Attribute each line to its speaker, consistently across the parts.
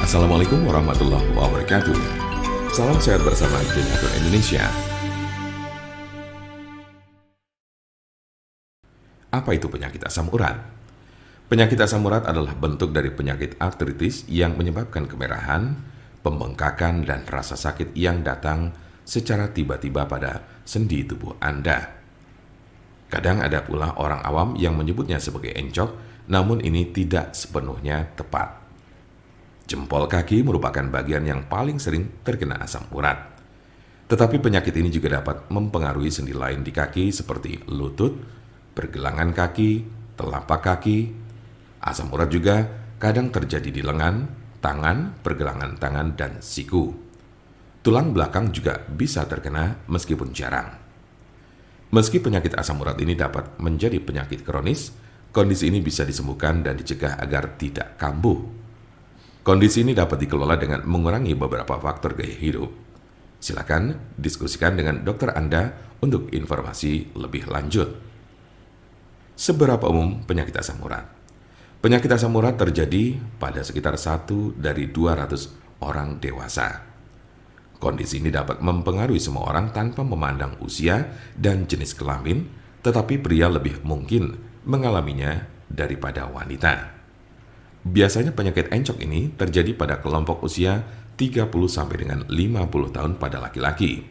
Speaker 1: Assalamualaikum warahmatullahi wabarakatuh. Salam sehat bersama Generator Indonesia. Apa itu penyakit asam urat? Penyakit asam urat adalah bentuk dari penyakit artritis yang menyebabkan kemerahan, pembengkakan, dan rasa sakit yang datang secara tiba-tiba pada sendi tubuh Anda. Kadang ada pula orang awam yang menyebutnya sebagai encok, namun ini tidak sepenuhnya tepat. Jempol kaki merupakan bagian yang paling sering terkena asam urat. Tetapi penyakit ini juga dapat mempengaruhi sendi lain di kaki seperti lutut, pergelangan kaki, telapak kaki. Asam urat juga kadang terjadi di lengan, tangan, pergelangan tangan, dan siku. Tulang belakang juga bisa terkena meskipun jarang. Meski penyakit asam urat ini dapat menjadi penyakit kronis, kondisi ini bisa disembuhkan dan dicegah agar tidak kambuh. Kondisi ini dapat dikelola dengan mengurangi beberapa faktor gaya hidup. Silakan diskusikan dengan dokter Anda untuk informasi lebih lanjut. Seberapa umum penyakit asam urat? Penyakit asam urat terjadi pada sekitar 1 dari 200 orang dewasa. Kondisi ini dapat mempengaruhi semua orang tanpa memandang usia dan jenis kelamin, tetapi pria lebih mungkin mengalaminya daripada wanita. Biasanya penyakit encok ini terjadi pada kelompok usia 30 sampai dengan 50 tahun pada laki-laki.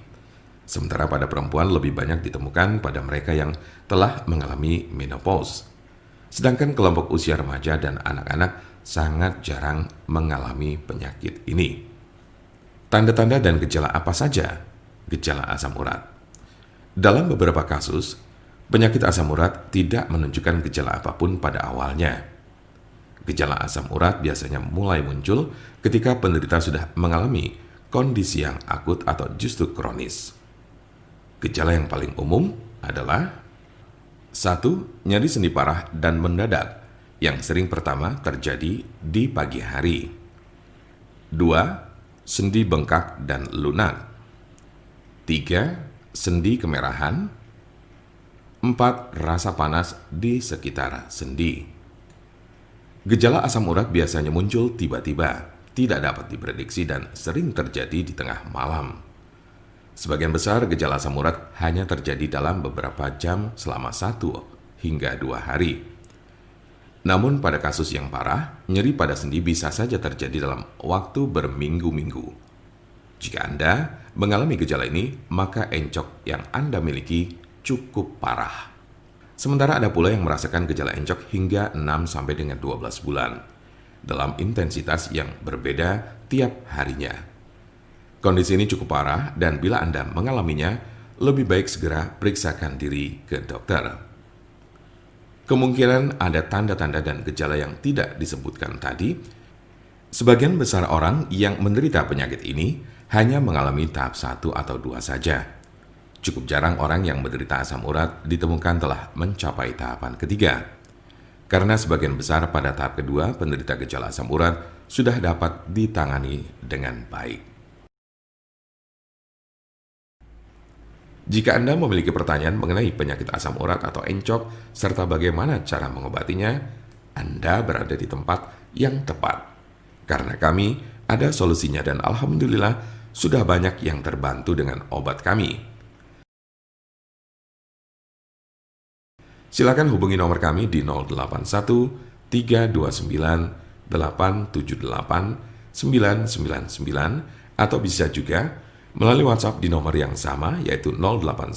Speaker 1: Sementara pada perempuan lebih banyak ditemukan pada mereka yang telah mengalami menopause. Sedangkan kelompok usia remaja dan anak-anak sangat jarang mengalami penyakit ini. Tanda-tanda dan gejala apa saja gejala asam urat? Dalam beberapa kasus, penyakit asam urat tidak menunjukkan gejala apapun pada awalnya. Gejala asam urat biasanya mulai muncul ketika penderita sudah mengalami kondisi yang akut atau justru kronis. Gejala yang paling umum adalah 1. Nyeri sendi parah dan mendadak yang sering pertama terjadi di pagi hari. 2. Sendi bengkak dan lunak. 3. Sendi kemerahan. 4. Rasa panas di sekitar sendi. Gejala asam urat biasanya muncul tiba-tiba, tidak dapat diprediksi dan sering terjadi di tengah malam. Sebagian besar gejala asam urat hanya terjadi dalam beberapa jam selama 1 hingga 2 hari. Namun pada kasus yang parah, nyeri pada sendi bisa saja terjadi dalam waktu berminggu-minggu. Jika Anda mengalami gejala ini, maka encok yang Anda miliki cukup parah. Sementara ada pula yang merasakan gejala encok hingga 6 sampai dengan 12 bulan, dalam intensitas yang berbeda tiap harinya. Kondisi ini cukup parah dan bila Anda mengalaminya, lebih baik segera periksakan diri ke dokter. Kemungkinan ada tanda-tanda dan gejala yang tidak disebutkan tadi. Sebagian besar orang yang menderita penyakit ini hanya mengalami tahap 1 atau 2 saja. Cukup jarang orang yang menderita asam urat ditemukan telah mencapai tahapan ketiga. Karena sebagian besar pada tahap kedua penderita gejala asam urat sudah dapat ditangani dengan baik. Jika Anda memiliki pertanyaan mengenai penyakit asam urat atau encok, serta bagaimana cara mengobatinya, Anda berada di tempat yang tepat. Karena kami ada solusinya dan alhamdulillah sudah banyak yang terbantu dengan obat kami. Silakan hubungi nomor kami di 081 329 878 999 atau bisa juga melalui WhatsApp di nomor yang sama yaitu 081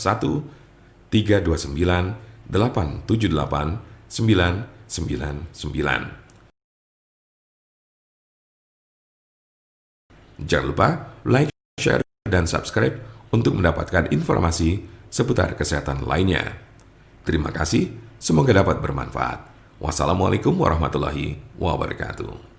Speaker 1: 329 878 999. Jangan lupa like, share, dan subscribe untuk mendapatkan informasi seputar kesehatan lainnya. Terima kasih, semoga dapat bermanfaat. Wassalamualaikum warahmatullahi wabarakatuh.